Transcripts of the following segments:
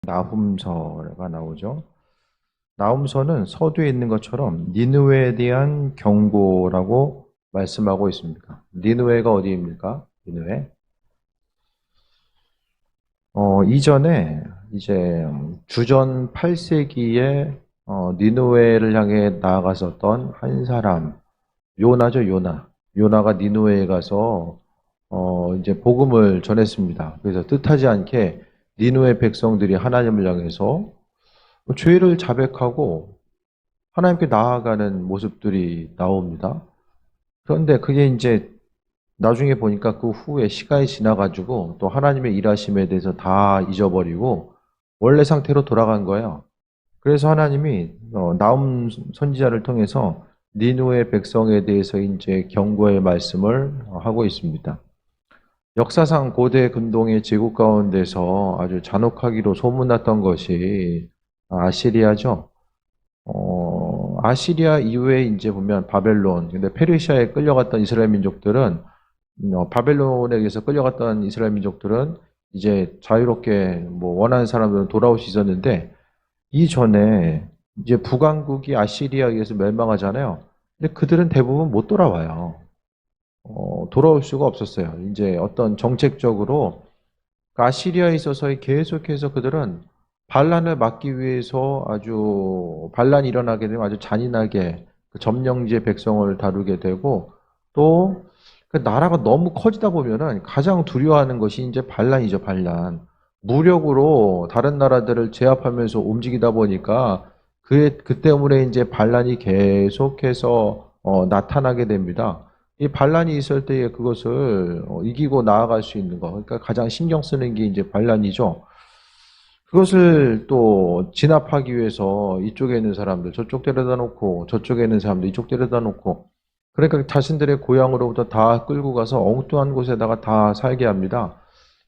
나훔서가 나오죠. 나훔서는 서두에 있는 것처럼 니느웨에 대한 경고라고 말씀하고 있습니다. 니느웨가 어디입니까? 니느웨. 이전에 이제 주전 8세기에 니느웨를 향해 나아갔었던 한 사람, 요나죠, 요나. 요나가 니느웨에 가서 이제 복음을 전했습니다. 그래서 뜻하지 않게 니느웨 백성들이 하나님을 향해서 죄를 자백하고 하나님께 나아가는 모습들이 나옵니다. 그런데 그게 이제 나중에 보니까 그 후에 시간이 지나가지고 또 하나님의 일하심에 대해서 다 잊어버리고 원래 상태로 돌아간 거예요. 그래서 하나님이 나움 선지자를 통해서 니누의 백성에 대해서 이제 경고의 말씀을 하고 있습니다. 역사상 고대 근동의 제국 가운데서 아주 잔혹하기로 소문났던 것이 아시리아죠. 아시리아 이후에 이제 보면 바벨론, 근데 페르시아에 끌려갔던 이스라엘 민족들은 바벨론에 의해서 끌려갔던 이스라엘 민족들은 이제 자유롭게 뭐 원하는 사람들은 돌아올 수 있었는데 이전에 이제 북왕국이 아시리아에 의해서 멸망하잖아요. 근데 그들은 대부분 못 돌아와요. 돌아올 수가 없었어요. 이제 어떤 정책적으로 아시리아에 있어서 계속해서 그들은 반란을 막기 위해서 아주 반란이 일어나게 되면 아주 잔인하게 그 점령지의 백성을 다루게 되고 또 그 나라가 너무 커지다 보면은 가장 두려워하는 것이 이제 반란이죠, 반란. 무력으로 다른 나라들을 제압하면서 움직이다 보니까 그 때문에 이제 반란이 계속해서 나타나게 됩니다. 이 반란이 있을 때에 그것을 이기고 나아갈 수 있는 거. 그러니까 가장 신경 쓰는 게 이제 반란이죠. 그것을 또 진압하기 위해서 이쪽에 있는 사람들 저쪽 데려다 놓고 저쪽에 있는 사람들 이쪽 데려다 놓고 그러니까 자신들의 고향으로부터 다 끌고 가서 엉뚱한 곳에다가 다 살게 합니다.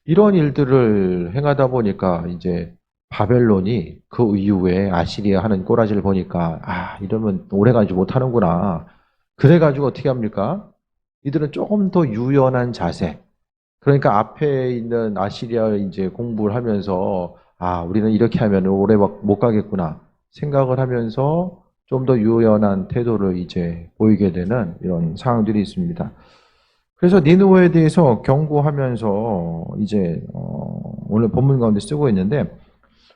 이런 일들을 행하다 보니까 이제 바벨론이 그 이후에 아시리아 하는 꼬라지를 보니까 이러면 오래가지 못하는구나. 그래가지고 어떻게 합니까? 이들은 조금 더 유연한 자세. 그러니까 앞에 있는 아시리아 이제 공부를 하면서 우리는 이렇게 하면 오래 못 가겠구나 생각을 하면서 좀 더 유연한 태도를 이제 보이게 되는 이런 상황들이 있습니다. 그래서 니느웨에 대해서 경고하면서 이제 오늘 본문 가운데 쓰고 있는데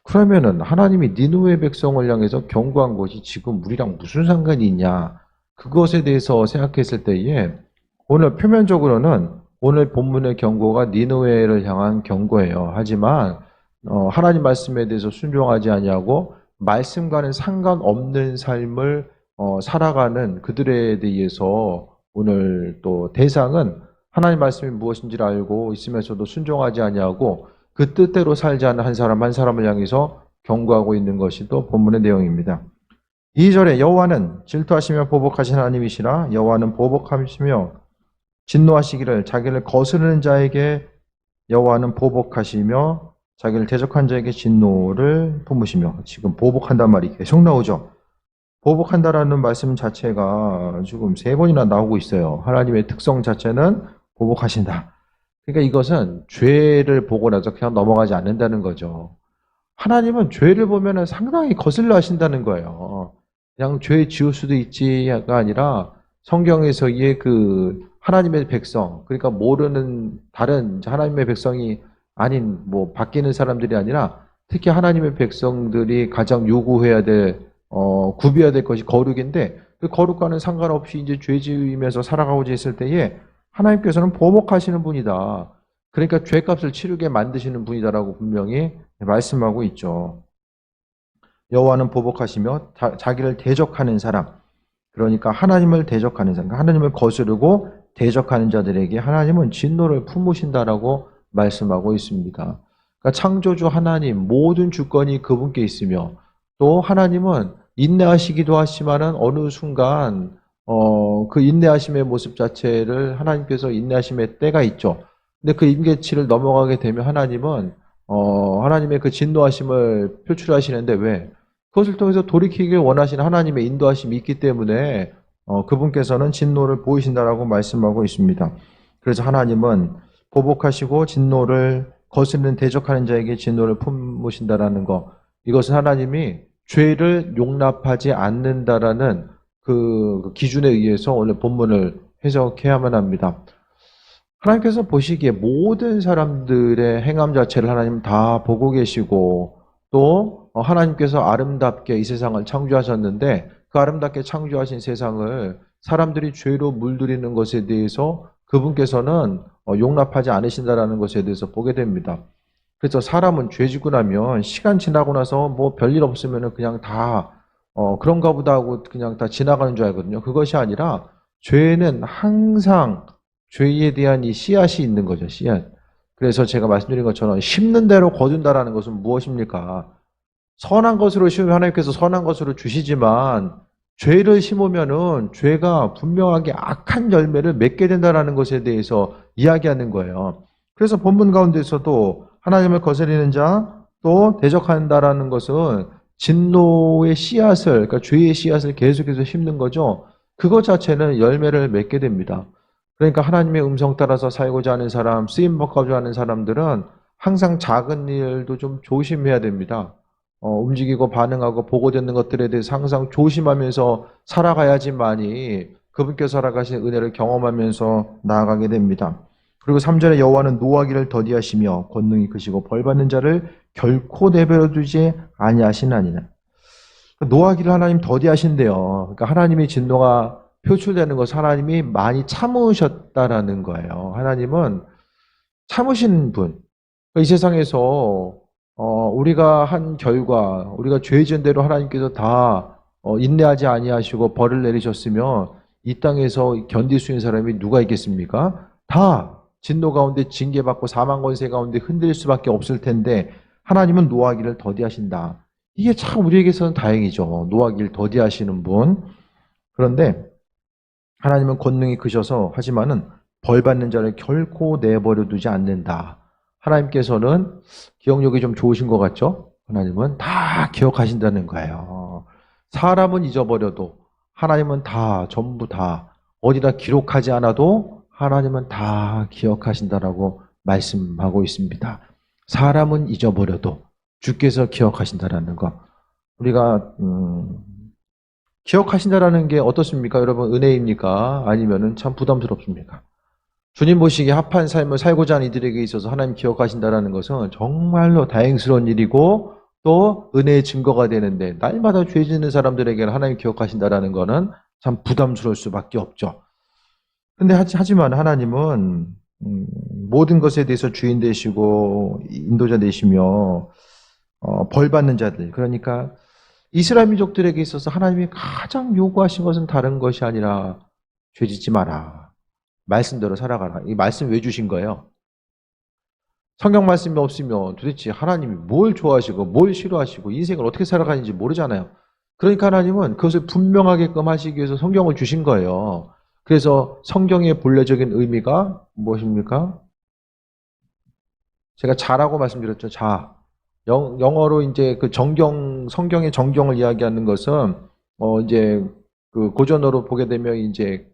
그러면은 하나님이 니느웨 백성을 향해서 경고한 것이 지금 우리랑 무슨 상관이 있냐 그것에 대해서 생각했을 때에 오늘 표면적으로는 오늘 본문의 경고가 니느웨를 향한 경고예요. 하지만 하나님 말씀에 대해서 순종하지 아니하고 말씀과는 상관없는 삶을 살아가는 그들에 대해서 오늘 또 대상은 하나님 말씀이 무엇인지를 알고 있으면서도 순종하지 아니하고 그 뜻대로 살지 않는 한 사람 한 사람을 향해서 경고하고 있는 것이 또 본문의 내용입니다. 2절에 여호와는 질투하시며 보복하신 하나님이시라. 여호와는 보복하시며 진노하시기를 자기를 거스르는 자에게 여호와는 보복하시며 자기를 대적한 자에게 진노를 품으시며 지금 보복한단 말이 계속 나오죠. 보복한다라는 말씀 자체가 지금 3번이나 나오고 있어요. 하나님의 특성 자체는 보복하신다. 그러니까 이것은 죄를 보고 나서 그냥 넘어가지 않는다는 거죠. 하나님은 죄를 보면 상당히 거슬러 하신다는 거예요. 그냥 죄 지을 수도 있지가 아니라 성경에서의 그 하나님의 백성, 그러니까 모르는 다른 하나님의 백성이 아닌 뭐 바뀌는 사람들이 아니라 특히 하나님의 백성들이 가장 요구해야 될 구비해야 될 것이 거룩인데 그 거룩과는 상관없이 이제 죄 지으면서 살아가고자 했을 때에 하나님께서는 보복하시는 분이다. 그러니까 죄값을 치르게 만드시는 분이다라고 분명히 말씀하고 있죠. 여호와는 보복하시며 자기를 대적하는 사람, 그러니까 하나님을 대적하는 사람, 하나님을 거스르고 대적하는 자들에게 하나님은 진노를 품으신다라고 말씀하고 있습니다. 그러니까 창조주 하나님 모든 주권이 그분께 있으며 또 하나님은 인내하시기도 하시지만은 어느 순간 그 인내하심의 모습 자체를 하나님께서 인내하심의 때가 있죠. 근데 그 임계치를 넘어가게 되면 하나님은 하나님의 그 진노하심을 표출하시는데 왜? 그것을 통해서 돌이키길 원하시는 하나님의 인도하심이 있기 때문에 그분께서는 진노를 보이신다라고 말씀하고 있습니다. 그래서 하나님은 보복하시고 진노를 거스르는 대적하는 자에게 진노를 품으신다라는 거. 이것은 하나님이 죄를 용납하지 않는다라는 그 기준에 의해서 오늘 본문을 해석해야만 합니다. 하나님께서 보시기에 모든 사람들의 행함 자체를 하나님 다 보고 계시고 또 하나님께서 아름답게 이 세상을 창조하셨는데 그 아름답게 창조하신 세상을 사람들이 죄로 물들이는 것에 대해서 그분께서는 용납하지 않으신다라는 것에 대해서 보게 됩니다. 그래서 사람은 죄 지고 나면 시간 지나고 나서 뭐 별일 없으면 그냥 다 그런가 보다 하고 그냥 다 지나가는 줄 알거든요. 그것이 아니라 죄는 항상 죄에 대한 이 씨앗이 있는 거죠. 씨앗. 그래서 제가 말씀드린 것처럼 심는 대로 거둔다라는 것은 무엇입니까? 선한 것으로 심으면 하나님께서 선한 것으로 주시지만 죄를 심으면은 죄가 분명하게 악한 열매를 맺게 된다라는 것에 대해서 이야기하는 거예요. 그래서 본문 가운데서도 하나님을 거스리는 자 또 대적한다라는 것은 진노의 씨앗을, 그러니까 죄의 씨앗을 계속해서 심는 거죠. 그것 자체는 열매를 맺게 됩니다. 그러니까 하나님의 음성 따라서 살고자 하는 사람, 쓰임 받고자 하는 사람들은 항상 작은 일도 좀 조심해야 됩니다. 움직이고 반응하고 보고 듣는 것들에 대해서 항상 조심하면서 살아가야지만이 그분께서 살아가신 은혜를 경험하면서 나아가게 됩니다. 그리고 3절에 여호와는 노하기를 더디하시며 권능이 크시고 벌받는 자를 결코 내버려 두지 아니하시나니라. 노하기를 하나님 더디하신대요. 그러니까 하나님의 진노가 표출되는 것은 하나님이 많이 참으셨다라는 거예요. 하나님은 참으신 분. 이 세상에서 우리가 한 결과, 우리가 죄 지은 대로 하나님께서 다 인내하지 아니하시고 벌을 내리셨으면 이 땅에서 견딜 수 있는 사람이 누가 있겠습니까? 다 진노 가운데 징계받고 사망 권세 가운데 흔들릴 수밖에 없을 텐데 하나님은 노하기를 더디하신다. 이게 참 우리에게서는 다행이죠. 노하기를 더디하시는 분. 그런데 하나님은 권능이 크셔서 하지만은 벌 받는 자를 결코 내버려 두지 않는다. 하나님께서는 기억력이 좀 좋으신 것 같죠? 하나님은 다 기억하신다는 거예요. 사람은 잊어버려도 하나님은 다 전부 다 어디다 기록하지 않아도 하나님은 다 기억하신다라고 말씀하고 있습니다. 사람은 잊어버려도 주께서 기억하신다라는 거. 우리가 기억하신다라는 게 어떻습니까? 여러분 은혜입니까? 아니면은 참 부담스럽습니까? 주님 보시기에 합한 삶을 살고자 하는 이들에게 있어서 하나님 기억하신다라는 것은 정말로 다행스러운 일이고 또 은혜의 증거가 되는데 날마다 죄 짓는 사람들에게는 하나님 기억하신다라는 것은 참 부담스러울 수밖에 없죠. 근데 하지만 하나님은 모든 것에 대해서 주인 되시고 인도자 되시며 벌 받는 자들, 그러니까 이스라엘 민족들에게 있어서 하나님이 가장 요구하신 것은 다른 것이 아니라 죄 짓지 마라. 말씀대로 살아가라. 이 말씀 왜 주신 거예요? 성경 말씀이 없으면 도대체 하나님이 뭘 좋아하시고 뭘 싫어하시고 인생을 어떻게 살아가는지 모르잖아요. 그러니까 하나님은 그것을 분명하게끔 하시기 위해서 성경을 주신 거예요. 그래서 성경의 본래적인 의미가 무엇입니까? 제가 자라고 말씀드렸죠. 자. 영어로 이제 그 성경의 정경을 이야기하는 것은 이제 그 고전어로 보게 되면 이제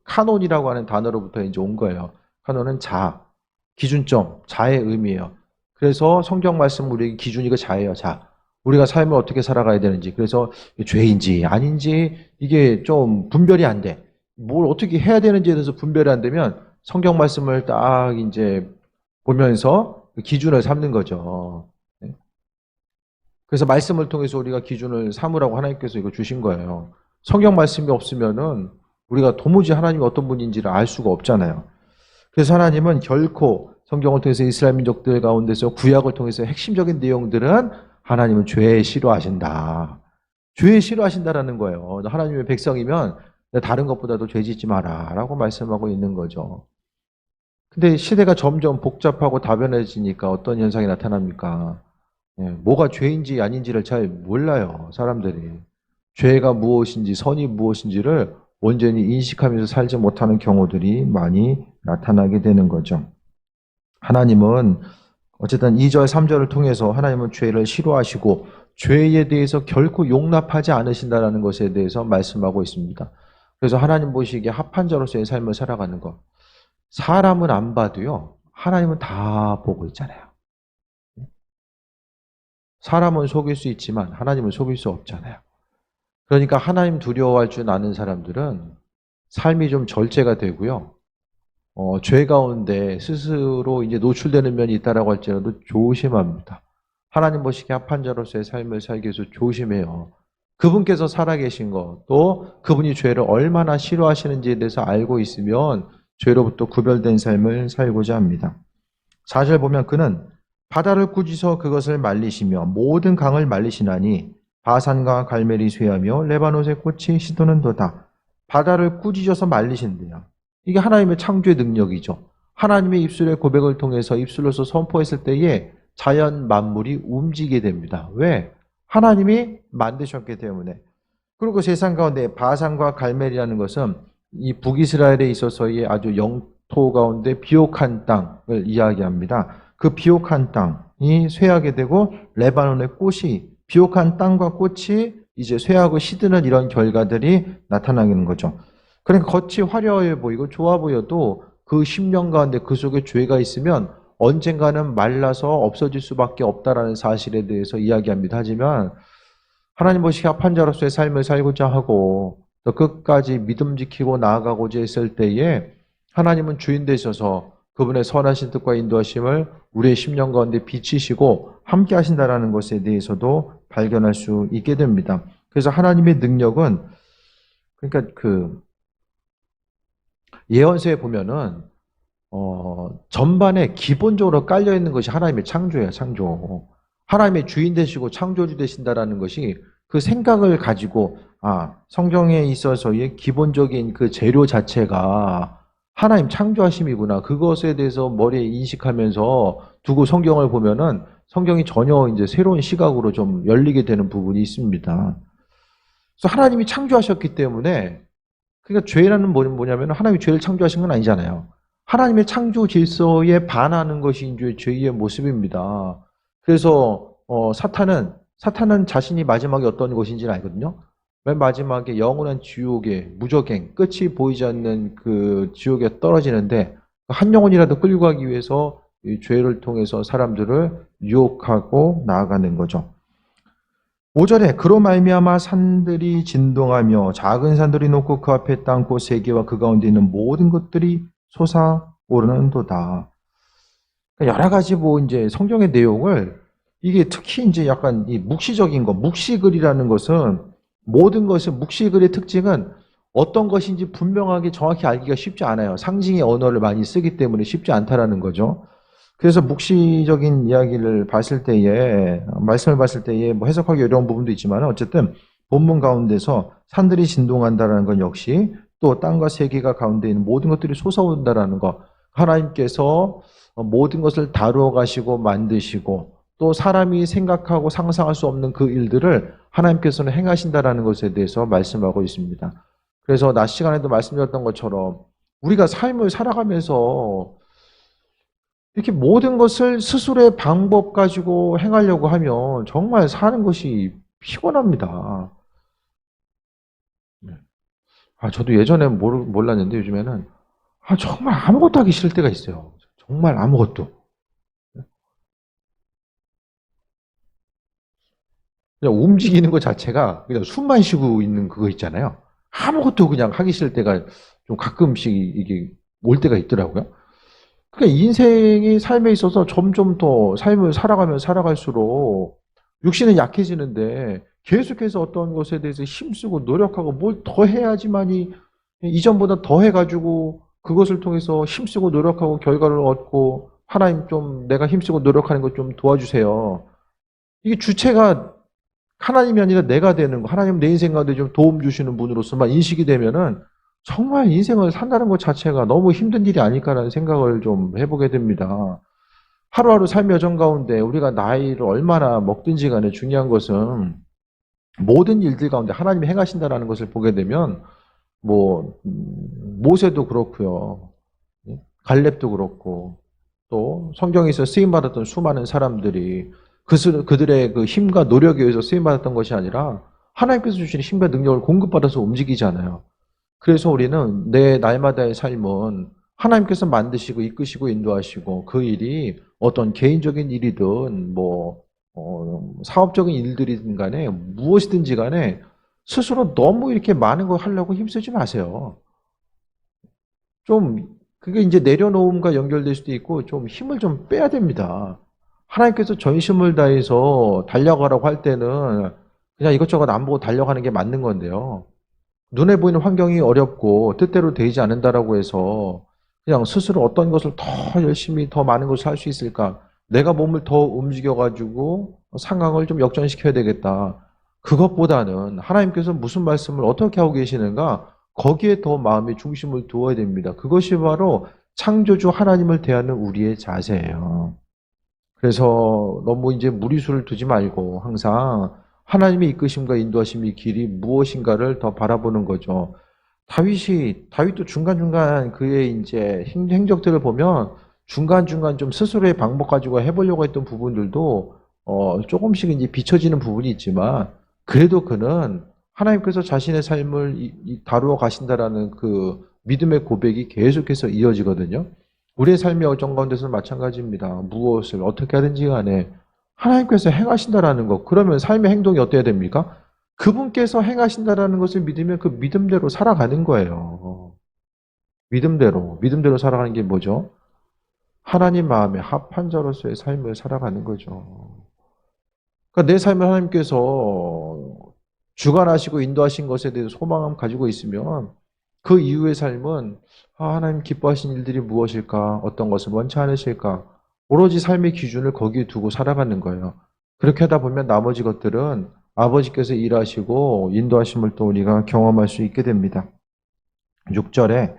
카논이라고 하는 단어로부터 이제 온 거예요. 카논은 자, 기준점, 자의 의미예요. 그래서 성경 말씀 우리에게 기준이 그 자예요. 자, 우리가 삶을 어떻게 살아가야 되는지, 그래서 죄인지 아닌지 이게 좀 분별이 안 돼. 뭘 어떻게 해야 되는지에 대해서 분별이 안 되면 성경 말씀을 딱 이제 보면서 기준을 삼는 거죠. 그래서 말씀을 통해서 우리가 기준을 삼으라고 하나님께서 이거 주신 거예요. 성경 말씀이 없으면은 우리가 도무지 하나님이 어떤 분인지를 알 수가 없잖아요. 그래서 하나님은 결코 성경을 통해서 이스라엘 민족들 가운데서 구약을 통해서 핵심적인 내용들은 하나님은 죄에 싫어하신다. 죄에 싫어하신다라는 거예요. 하나님의 백성이면 다른 것보다도 죄 짓지 마라 라고 말씀하고 있는 거죠. 근데 시대가 점점 복잡하고 다변해지니까 어떤 현상이 나타납니까? 뭐가 죄인지 아닌지를 잘 몰라요, 사람들이. 죄가 무엇인지 선이 무엇인지를 온전히 인식하면서 살지 못하는 경우들이 많이 나타나게 되는 거죠. 하나님은 어쨌든 2절, 3절을 통해서 하나님은 죄를 싫어하시고 죄에 대해서 결코 용납하지 않으신다는 것에 대해서 말씀하고 있습니다. 그래서 하나님 보시기에 합한 자로서의 삶을 살아가는 것. 사람은 안 봐도요, 하나님은 다 보고 있잖아요. 사람은 속일 수 있지만 하나님은 속일 수 없잖아요. 그러니까 하나님 두려워할 줄 아는 사람들은 삶이 좀 절제가 되고요. 죄 가운데 스스로 이제 노출되는 면이 있다라고 할지라도 조심합니다. 하나님 보시기에 합한 자로서의 삶을 살기 위해서 조심해요. 그분께서 살아계신 것, 또 그분이 죄를 얼마나 싫어하시는지에 대해서 알고 있으면 죄로부터 구별된 삶을 살고자 합니다. 4절 보면 그는 바다를 꾸짖어 그것을 말리시며 모든 강을 말리시나니 바산과 갈멜이 쇠하며 레바논의 꽃이 시드는도다. 바다를 꾸짖어서 말리신대요. 이게 하나님의 창조의 능력이죠. 하나님의 입술의 고백을 통해서 입술로서 선포했을 때에 자연 만물이 움직이게 됩니다. 왜? 하나님이 만드셨기 때문에. 그리고 세상 가운데 바산과 갈멜이라는 것은 이 북이스라엘에 있어서의 아주 영토 가운데 비옥한 땅을 이야기합니다. 그 비옥한 땅이 쇠하게 되고 레바논의 꽃이 비옥한 땅과 꽃이 이제 쇠하고 시드는 이런 결과들이 나타나는 거죠. 그러니까 겉이 화려해 보이고 좋아 보여도 그 10년 가운데 그 속에 죄가 있으면 언젠가는 말라서 없어질 수밖에 없다라는 사실에 대해서 이야기합니다. 하지만 하나님 보시기에 합한 자로서의 삶을 살고자 하고 또 끝까지 믿음 지키고 나아가고자 했을 때에 하나님은 주인 되셔서 그분의 선하신 뜻과 인도하심을 우리의 10년 가운데 비치시고 함께 하신다라는 것에 대해서도 발견할 수 있게 됩니다. 그래서 하나님의 능력은 그러니까 그 예언서에 보면은 전반에 기본적으로 깔려 있는 것이 하나님의 창조예요, 창조. 하나님의 주인 되시고 창조주 되신다라는 것이 그 생각을 가지고 성경에 있어서의 기본적인 그 재료 자체가 하나님 창조하심이구나. 그것에 대해서 머리에 인식하면서 두고 성경을 보면은 성경이 전혀 이제 새로운 시각으로 좀 열리게 되는 부분이 있습니다. 그래서 하나님이 창조하셨기 때문에 그러니까 죄라는 뭐냐면 하나님이 죄를 창조하신 건 아니잖아요. 하나님의 창조 질서에 반하는 것이 이제 죄의 모습입니다. 그래서 사탄은 자신이 마지막에 어떤 것인지는 알거든요. 맨 마지막에 영원한 지옥에 무적행 끝이 보이지 않는 그 지옥에 떨어지는데 한 영혼이라도 끌고 가기 위해서 이 죄를 통해서 사람들을 유혹하고 나아가는 거죠. 5절에 그로 말미암아 산들이 진동하며 작은 산들이 높고 그 앞에 땅 곧 세계와 그 가운데 있는 모든 것들이 솟아오르는도다. 여러 가지 이제 성경의 내용을 이게 특히 이제 약간 이 묵시적인 거, 묵시글이라는 것은 모든 것의 묵시글의 특징은 어떤 것인지 분명하게 정확히 알기가 쉽지 않아요. 상징의 언어를 많이 쓰기 때문에 쉽지 않다라는 거죠. 그래서 묵시적인 이야기를 봤을 때에, 말씀을 봤을 때에 해석하기 어려운 부분도 있지만 어쨌든 본문 가운데서 산들이 진동한다는 건 역시 또 땅과 세계가 가운데 있는 모든 것들이 솟아온다는 것. 하나님께서 모든 것을 다루어 가시고 만드시고 또 사람이 생각하고 상상할 수 없는 그 일들을 하나님께서는 행하신다라는 것에 대해서 말씀하고 있습니다. 그래서 낮 시간에도 말씀드렸던 것처럼 우리가 삶을 살아가면서 이렇게 모든 것을 스스로의 방법 가지고 행하려고 하면 정말 사는 것이 피곤합니다. 저도 예전에 몰랐는데 요즘에는 정말 아무것도 하기 싫을 때가 있어요. 정말 아무것도. 그냥 움직이는 것 자체가 그냥 숨만 쉬고 있는 그거 있잖아요. 아무것도 그냥 하기 싫을 때가 좀 가끔씩 이게 올 때가 있더라고요. 그러니까 인생이 삶에 있어서 점점 더 삶을 살아가면 살아갈수록 육신은 약해지는데 계속해서 어떤 것에 대해서 힘쓰고 노력하고 뭘 더 해야지만이 이전보다 더 해가지고 그것을 통해서 힘쓰고 노력하고 결과를 얻고 하나님 좀 내가 힘쓰고 노력하는 것 좀 도와주세요. 이게 주체가 하나님이 아니라 내가 되는 거, 하나님 내 인생 가운데 좀 도움 주시는 분으로서만 인식이 되면은 정말 인생을 산다는 것 자체가 너무 힘든 일이 아닐까라는 생각을 좀 해보게 됩니다. 하루하루 삶의 여정 가운데 우리가 나이를 얼마나 먹든지 간에 중요한 것은 모든 일들 가운데 하나님이 행하신다는 것을 보게 되면 모세도 그렇고요. 갈렙도 그렇고 또 성경에서 쓰임받았던 수많은 사람들이 그들의 그 힘과 노력에 의해서 쓰임받았던 것이 아니라 하나님께서 주신 힘과 능력을 공급받아서 움직이잖아요. 그래서 우리는 내 날마다의 삶은 하나님께서 만드시고 이끄시고 인도하시고 그 일이 어떤 개인적인 일이든 뭐 사업적인 일들이든 간에 무엇이든지 간에 스스로 너무 이렇게 많은 걸 하려고 힘쓰지 마세요. 좀 그게 이제 내려놓음과 연결될 수도 있고 좀 힘을 좀 빼야 됩니다. 하나님께서 전심을 다해서 달려가라고 할 때는 그냥 이것저것 안 보고 달려가는 게 맞는 건데요. 눈에 보이는 환경이 어렵고 뜻대로 되지 않는다라고 해서 그냥 스스로 어떤 것을 더 열심히 더 많은 것을 할 수 있을까? 내가 몸을 더 움직여가지고 상황을 좀 역전시켜야 되겠다. 그것보다는 하나님께서 무슨 말씀을 어떻게 하고 계시는가? 거기에 더 마음의 중심을 두어야 됩니다. 그것이 바로 창조주 하나님을 대하는 우리의 자세예요. 그래서 너무 이제 무리수를 두지 말고 항상 하나님의 이끄심과 인도하심의 길이 무엇인가를 더 바라보는 거죠. 다윗도 중간중간 그의 이제 행적들을 보면 중간중간 좀 스스로의 방법 가지고 해보려고 했던 부분들도 조금씩 이제 비춰지는 부분이 있지만 그래도 그는 하나님께서 자신의 삶을 다루어 가신다라는 그 믿음의 고백이 계속해서 이어지거든요. 우리의 삶의 어떤 가운데서는 마찬가지입니다. 무엇을 어떻게 하든지 간에 하나님께서 행하신다라는 것. 그러면 삶의 행동이 어때야 됩니까? 그분께서 행하신다라는 것을 믿으면 그 믿음대로 살아가는 거예요. 믿음대로 살아가는 게 뭐죠? 하나님 마음에 합한 자로서의 삶을 살아가는 거죠. 그러니까 내 삶을 하나님께서 주관하시고 인도하신 것에 대해서 소망을 가지고 있으면 그 이후의 삶은 하나님 기뻐하신 일들이 무엇일까? 어떤 것을 원치 않으실까? 오로지 삶의 기준을 거기에 두고 살아가는 거예요. 그렇게 하다 보면 나머지 것들은 아버지께서 일하시고 인도하심을 또 우리가 경험할 수 있게 됩니다. 6절에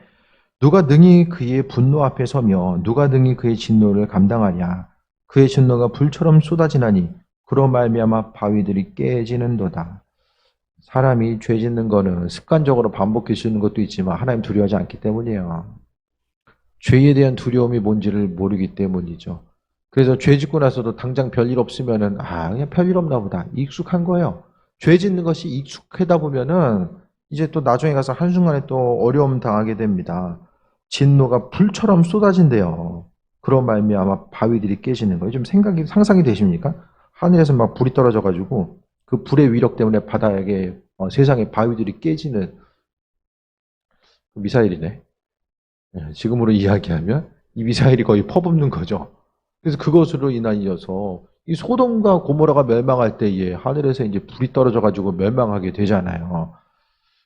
누가 능히 그의 분노 앞에 서며 누가 능히 그의 진노를 감당하냐? 그의 진노가 불처럼 쏟아지나니 그로 말미암아 바위들이 깨지는도다. 사람이 죄 짓는 거는 습관적으로 반복해 주는 것도 있지만 하나님 두려워하지 않기 때문이에요. 죄에 대한 두려움이 뭔지를 모르기 때문이죠. 그래서 죄 짓고 나서도 당장 별일 없으면은 그냥 별일 없나 보다. 익숙한 거예요. 죄 짓는 것이 익숙하다 보면은 이제 또 나중에 가서 한순간에 또 어려움 당하게 됩니다. 진노가 불처럼 쏟아진대요. 그런 말미암아 바위들이 깨지는 거예요. 좀 상상이 되십니까? 하늘에서 막 불이 떨어져 가지고 그 불의 위력 때문에 바닥에 세상에 바위들이 깨지는 미사일이네. 지금으로 이야기하면 이 미사일이 거의 퍼붓는 거죠. 그래서 그것으로 인하여서 이 소돔과 고모라가 멸망할 때에 하늘에서 이제 불이 떨어져 가지고 멸망하게 되잖아요.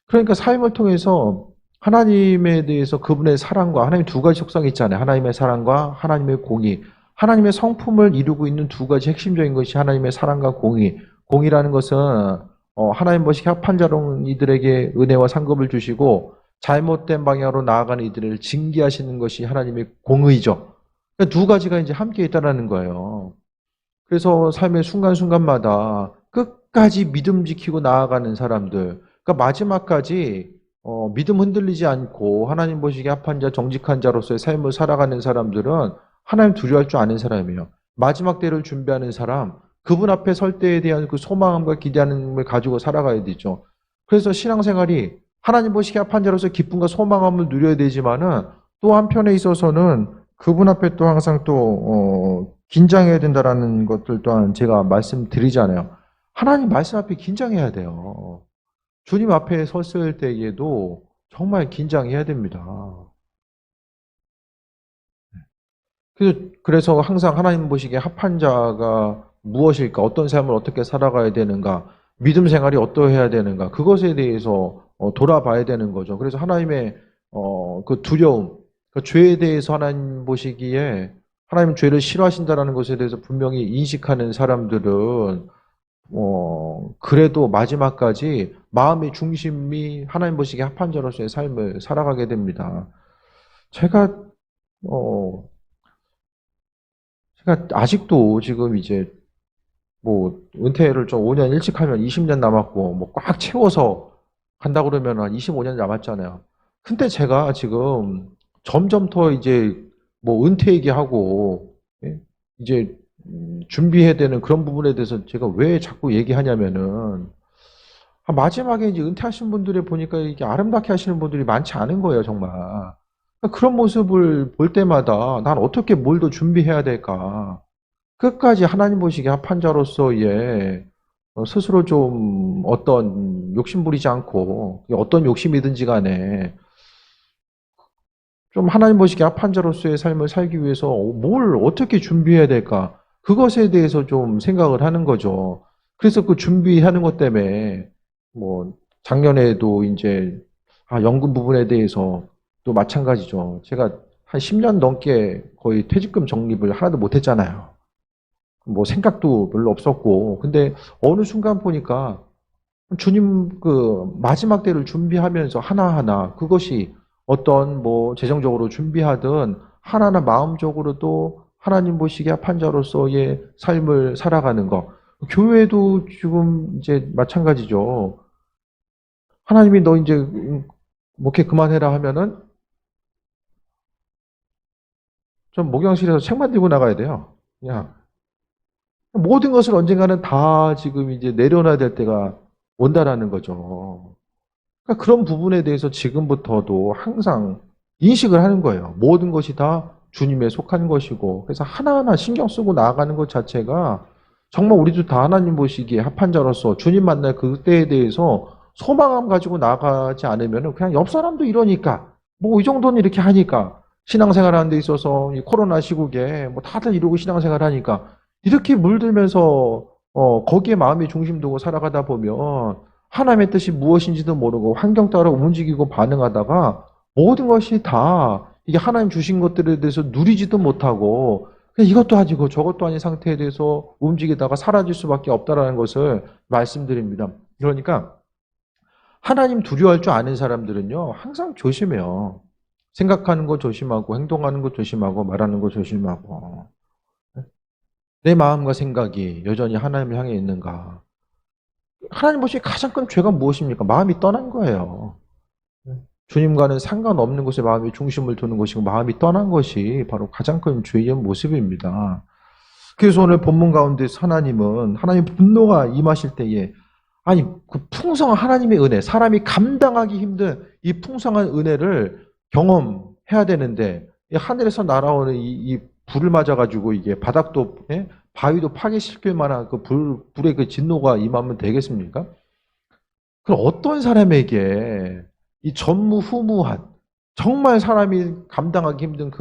그러니까 삶을 통해서 하나님에 대해서 그분의 사랑과 하나님 두 가지 속성이 있잖아요. 하나님의 사랑과 하나님의 공의. 하나님의 성품을 이루고 있는 두 가지 핵심적인 것이 하나님의 사랑과 공의. 공의라는 것은 하나님 보시기에 합한 자로 이들에게 은혜와 상급을 주시고 잘못된 방향으로 나아가는 이들을 징계하시는 것이 하나님의 공의죠. 그러니까 두 가지가 이제 함께 있다라는 거예요. 그래서 삶의 순간순간마다 끝까지 믿음 지키고 나아가는 사람들, 그러니까 마지막까지 믿음 흔들리지 않고 하나님 보시기에 합한 자, 정직한 자로서의 삶을 살아가는 사람들은 하나님 두려워할 줄 아는 사람이에요. 마지막 때를 준비하는 사람, 그분 앞에 설 때에 대한 그 소망과 기대하는 가지고 살아가야 되죠. 그래서 신앙생활이 하나님 보시기에 합한 자로서 기쁨과 소망함을 누려야 되지만은 또 한편에 있어서는 그분 앞에 또 항상 또 긴장해야 된다라는 것들 또한 제가 말씀드리잖아요. 하나님 말씀 앞에 긴장해야 돼요. 주님 앞에 섰을 때에도 정말 긴장해야 됩니다. 그래서 항상 하나님 보시기에 합한 자가 무엇일까? 어떤 삶을 어떻게 살아가야 되는가? 믿음 생활이 어떠해야 되는가? 그것에 대해서 돌아봐야 되는 거죠. 그래서 하나님의 그 두려움, 그 죄에 대해서 하나님 보시기에 하나님 죄를 싫어하신다라는 것에 대해서 분명히 인식하는 사람들은 그래도 마지막까지 마음의 중심이 하나님 보시기에 합한 자로서의 삶을 살아가게 됩니다. 제가 아직도 지금 이제 뭐 은퇴를 좀 5년 일찍 하면 20년 남았고 뭐 꽉 채워서 간다 그러면 한 25년 남았잖아요. 근데 제가 지금 점점 더 이제 뭐 은퇴 얘기하고 이제 준비해야 되는 그런 부분에 대해서 제가 왜 자꾸 얘기하냐면은 마지막에 이제 은퇴하신 분들에 보니까 이게 아름답게 하시는 분들이 많지 않은 거예요, 정말. 그런 모습을 볼 때마다 난 어떻게 뭘 더 준비해야 될까? 끝까지 하나님 보시기에 합한 자로서의 스스로 좀 어떤 욕심 부리지 않고 어떤 욕심이든지 간에 좀 하나님 보시기에 합한 자로서의 삶을 살기 위해서 뭘 어떻게 준비해야 될까? 그것에 대해서 좀 생각을 하는 거죠. 그래서 그 준비하는 것 때문에 뭐 작년에도 이제 연금 부분에 대해서 또 마찬가지죠. 제가 한 10년 넘게 거의 퇴직금 적립을 하나도 못 했잖아요. 뭐 생각도 별로 없었고. 근데 어느 순간 보니까 주님 그 마지막 때를 준비하면서 하나하나 그것이 어떤 뭐 재정적으로 준비하든 하나하나 마음적으로도 하나님 보시기에 합한 자로서의 삶을 살아가는 것. 교회도 지금 이제 마찬가지죠. 하나님이 너 이제 목회 그만해라 하면은 좀 목욕실에서 책만 들고 나가야 돼요. 그냥 모든 것을 언젠가는 다 지금 이제 내려놔야 될 때가 온다라는 거죠. 그러니까 그런 부분에 대해서 지금부터도 항상 인식을 하는 거예요. 모든 것이 다 주님에 속한 것이고, 그래서 하나하나 신경 쓰고 나아가는 것 자체가 정말 우리도 다 하나님 보시기에 합한 자로서 주님 만날 그때에 대해서 소망감 가지고 나가지 않으면 그냥 옆 사람도 이러니까, 뭐 이 정도는 이렇게 하니까, 신앙생활 하는 데 있어서 이 코로나 시국에 뭐 다들 이러고 신앙생활 하니까, 이렇게 물들면서 거기에 마음이 중심 두고 살아가다 보면 하나님의 뜻이 무엇인지도 모르고 환경 따라 움직이고 반응하다가 모든 것이 다 이게 하나님 주신 것들에 대해서 누리지도 못하고 그냥 이것도 아니고 저것도 아닌 상태에 대해서 움직이다가 사라질 수밖에 없다라는 것을 말씀드립니다. 그러니까 하나님 두려워할 줄 아는 사람들은요 항상 조심해요. 생각하는 거 조심하고 행동하는 거 조심하고 말하는 거 조심하고 내 마음과 생각이 여전히 하나님을 향해 있는가. 하나님 보시기에 가장 큰 죄가 무엇입니까? 마음이 떠난 거예요. 주님과는 상관없는 곳에 마음이 중심을 두는 것이고 마음이 떠난 것이 바로 가장 큰 죄의 모습입니다. 그래서 오늘 본문 가운데 하나님은 하나님 분노가 임하실 때에 아니 그 풍성한 하나님의 은혜, 사람이 감당하기 힘든 이 풍성한 은혜를 경험해야 되는데 이 하늘에서 날아오는 이 불을 맞아가지고 이게 바닥도 바위도 파괴시킬 만한 그 불의 그 진노가 임하면 되겠습니까? 그럼 어떤 사람에게 이 전무후무한 정말 사람이 감당하기 힘든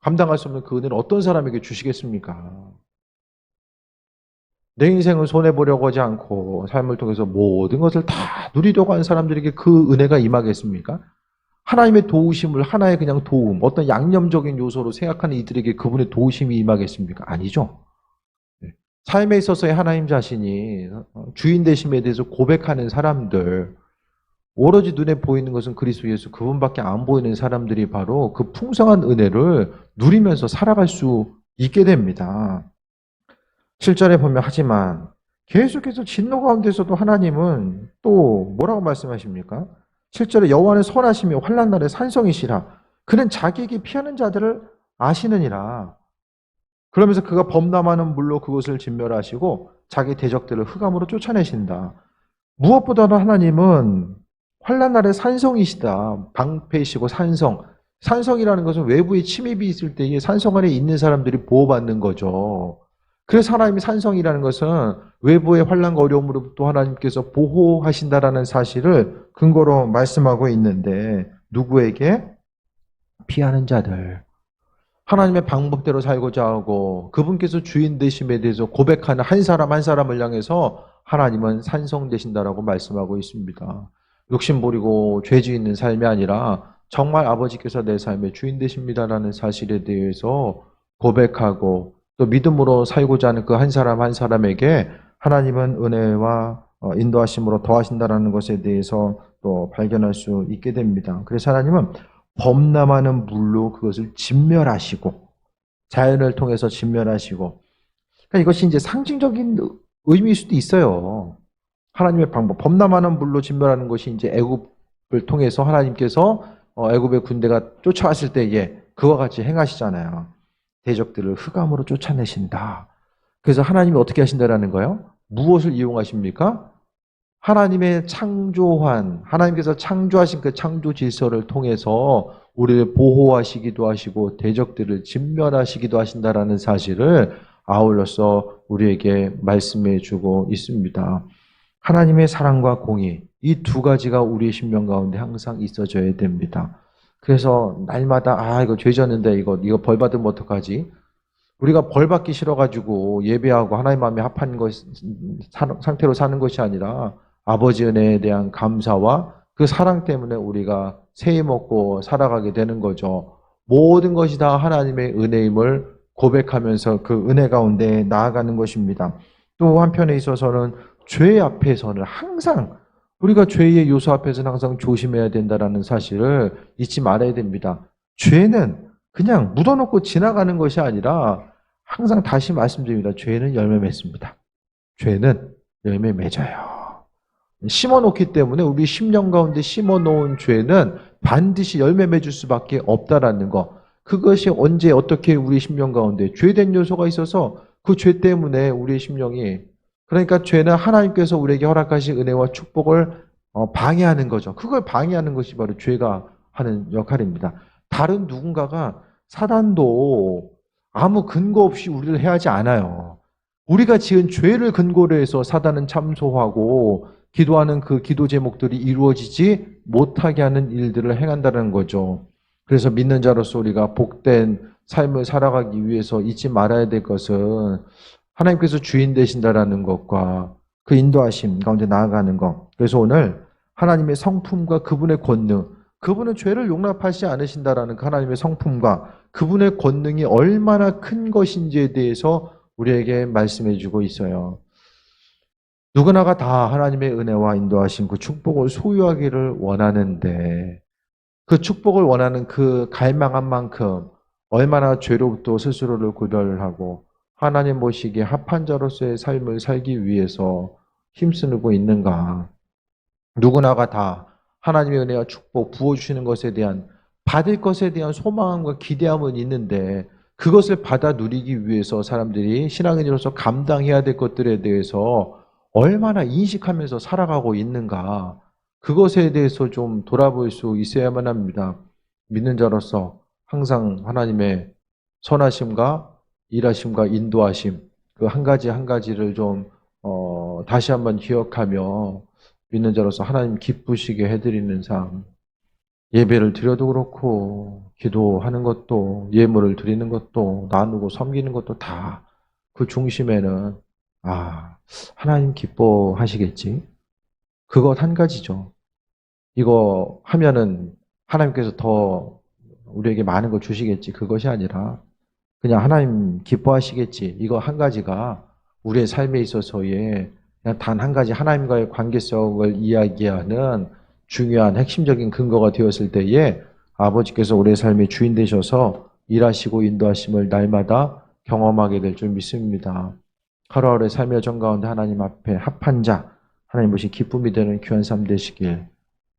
감당할 수 없는 그 은혜를 어떤 사람에게 주시겠습니까? 내 인생을 손해보려고 하지 않고 삶을 통해서 모든 것을 다 누리려고 하는 사람들에게 그 은혜가 임하겠습니까? 하나님의 도우심을 하나의 그냥 도움, 어떤 양념적인 요소로 생각하는 이들에게 그분의 도우심이 임하겠습니까? 아니죠. 삶에 있어서의 하나님 자신이 주인 되심에 대해서 고백하는 사람들, 오로지 눈에 보이는 것은 그리스도 예수 그분밖에 안 보이는 사람들이 바로 그 풍성한 은혜를 누리면서 살아갈 수 있게 됩니다. 7절에 보면 하지만 계속해서 진노 가운데서도 하나님은 또 뭐라고 말씀하십니까? 7절에 여호와는 선하시며 환난 날에 산성이시라. 그는 자기에게 피하는 자들을 아시느니라. 그러면서 그가 범람하는 물로 그것을 진멸하시고 자기 대적들을 흑암으로 쫓아내신다. 무엇보다도 하나님은 환난 날에 산성이시다. 방패이시고 산성. 산성이라는 것은 외부의 침입이 있을 때에 산성 안에 있는 사람들이 보호받는 거죠. 그래서 하나님이 산성이라는 것은 외부의 환난과 어려움으로부터 하나님께서 보호하신다라는 사실을 근거로 말씀하고 있는데 누구에게? 피하는 자들. 하나님의 방법대로 살고자 하고 그분께서 주인 되심에 대해서 고백하는 한 사람 한 사람을 향해서 하나님은 산성 되신다라고 말씀하고 있습니다. 욕심 부리고 죄지 있는 삶이 아니라 정말 아버지께서 내 삶의 주인 되십니다라는 사실에 대해서 고백하고 또 믿음으로 살고자 하는 그 한 사람 한 사람에게 하나님은 은혜와 인도하심으로 더하신다라는 것에 대해서 또 발견할 수 있게 됩니다. 그래서 하나님은 범람하는 물로 그것을 진멸하시고 자연을 통해서 진멸하시고 그러니까 이것이 이제 상징적인 의미일 수도 있어요. 하나님의 방법, 범람하는 물로 진멸하는 것이 이제 애굽을 통해서 하나님께서 애굽의 군대가 쫓아왔을 때에 그와 같이 행하시잖아요. 대적들을 흑암으로 쫓아내신다. 그래서 하나님이 어떻게 하신다라는 거예요? 무엇을 이용하십니까? 하나님의 창조한, 하나님께서 창조하신 그 창조 질서를 통해서 우리를 보호하시기도 하시고 대적들을 진멸하시기도 하신다라는 사실을 아울러서 우리에게 말씀해 주고 있습니다. 하나님의 사랑과 공의, 이 두 가지가 우리의 심령 가운데 항상 있어져야 됩니다. 그래서 날마다 이거 죄 졌는데 이거 벌 받으면 어떡하지? 우리가 벌 받기 싫어가지고 예배하고 하나님 마음에 합한 상태로 사는 것이 아니라 아버지 은혜에 대한 감사와 그 사랑 때문에 우리가 새해 먹고 살아가게 되는 거죠. 모든 것이 다 하나님의 은혜임을 고백하면서 그 은혜 가운데 나아가는 것입니다. 또 한편에 있어서는 죄 앞에서는 항상 우리가 죄의 요소 앞에서는 항상 조심해야 된다는 사실을 잊지 말아야 됩니다. 죄는 그냥 묻어놓고 지나가는 것이 아니라 항상 다시 말씀드립니다. 죄는 열매 맺습니다. 죄는 열매 맺어요. 심어놓기 때문에 우리 심령 가운데 심어놓은 죄는 반드시 열매 맺을 수밖에 없다라는 거. 그것이 언제 어떻게 우리 심령 가운데 죄된 요소가 있어서 그 죄 때문에 우리의 심령이, 그러니까 죄는 하나님께서 우리에게 허락하신 은혜와 축복을 방해하는 거죠. 그걸 방해하는 것이 바로 죄가 하는 역할입니다. 다른 누군가가, 사단도 아무 근거 없이 우리를 해하지 않아요. 우리가 지은 죄를 근거로 해서 사단은 참소하고 기도하는 그 기도 제목들이 이루어지지 못하게 하는 일들을 행한다는 거죠. 그래서 믿는 자로서 우리가 복된 삶을 살아가기 위해서 잊지 말아야 될 것은 하나님께서 주인 되신다라는 것과 그 인도하심 가운데 나아가는 것. 그래서 오늘 하나님의 성품과 그분의 권능, 그분은 죄를 용납하지 않으신다라는 그 하나님의 성품과 그분의 권능이 얼마나 큰 것인지에 대해서 우리에게 말씀해 주고 있어요. 누구나가 다 하나님의 은혜와 인도하신 그 축복을 소유하기를 원하는데, 그 축복을 원하는 그 갈망한 만큼 얼마나 죄로부터 스스로를 구별하고 하나님 보시기에 합한 자로서의 삶을 살기 위해서 힘쓰고 있는가. 누구나가 다 하나님의 은혜와 축복 부어주시는 것에 대한, 받을 것에 대한 소망과 기대함은 있는데 그것을 받아 누리기 위해서 사람들이 신앙인으로서 감당해야 될 것들에 대해서 얼마나 인식하면서 살아가고 있는가. 그것에 대해서 좀 돌아볼 수 있어야만 합니다. 믿는 자로서 항상 하나님의 선하심과 일하심과 인도하심, 그 한 가지 한 가지를 좀 다시 한번 기억하며 믿는 자로서 하나님 기쁘시게 해드리는 삶, 예배를 드려도 그렇고 기도하는 것도, 예물을 드리는 것도, 나누고 섬기는 것도 다 그 중심에는 하나님 기뻐하시겠지. 그것 한 가지죠. 이거 하면은 하나님께서 더 우리에게 많은 걸 주시겠지. 그것이 아니라 그냥 하나님 기뻐하시겠지. 이거 한 가지가 우리의 삶에 있어서의 그냥 단 한 가지 하나님과의 관계성을 이야기하는 중요한 핵심적인 근거가 되었을 때에 아버지께서 우리의 삶의 주인 되셔서 일하시고 인도하심을 날마다 경험하게 될 줄 믿습니다. 하루하루의 삶의 여정 가운데 하나님 앞에 합한 자, 하나님 보시 기쁨이 되는 귀한 삶 되시길,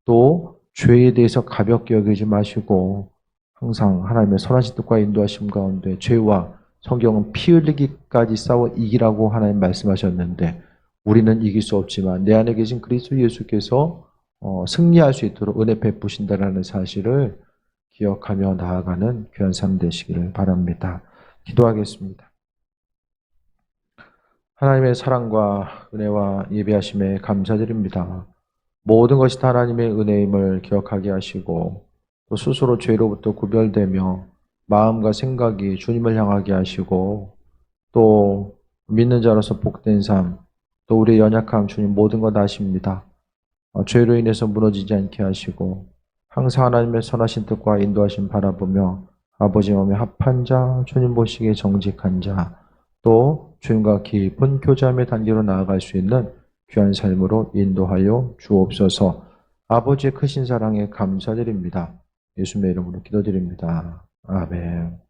또 죄에 대해서 가볍게 여기지 마시고 항상 하나님의 선하신 뜻과 인도하심 가운데 죄와, 성경은 피 흘리기까지 싸워 이기라고 하나님 말씀하셨는데 우리는 이길 수 없지만 내 안에 계신 그리스도 예수께서 승리할 수 있도록 은혜 베푸신다라는 사실을 기억하며 나아가는 귀한 삶 되시기를 바랍니다. 기도하겠습니다. 하나님의 사랑과 은혜와 예배하심에 감사드립니다. 모든 것이 다 하나님의 은혜임을 기억하게 하시고 또 스스로 죄로부터 구별되며 마음과 생각이 주님을 향하게 하시고 또 믿는 자로서 복된 삶, 또 우리의 연약함 주님 모든 것 아십니다. 죄로 인해서 무너지지 않게 하시고 항상 하나님의 선하신 뜻과 인도하심 바라보며 아버지 마음에 합한 자, 주님 보시기에 정직한 자, 또 주님과 깊은 교제함의 단계로 나아갈 수 있는 귀한 삶으로 인도하여 주옵소서. 아버지의 크신 사랑에 감사드립니다. 예수님의 이름으로 기도드립니다. 아멘.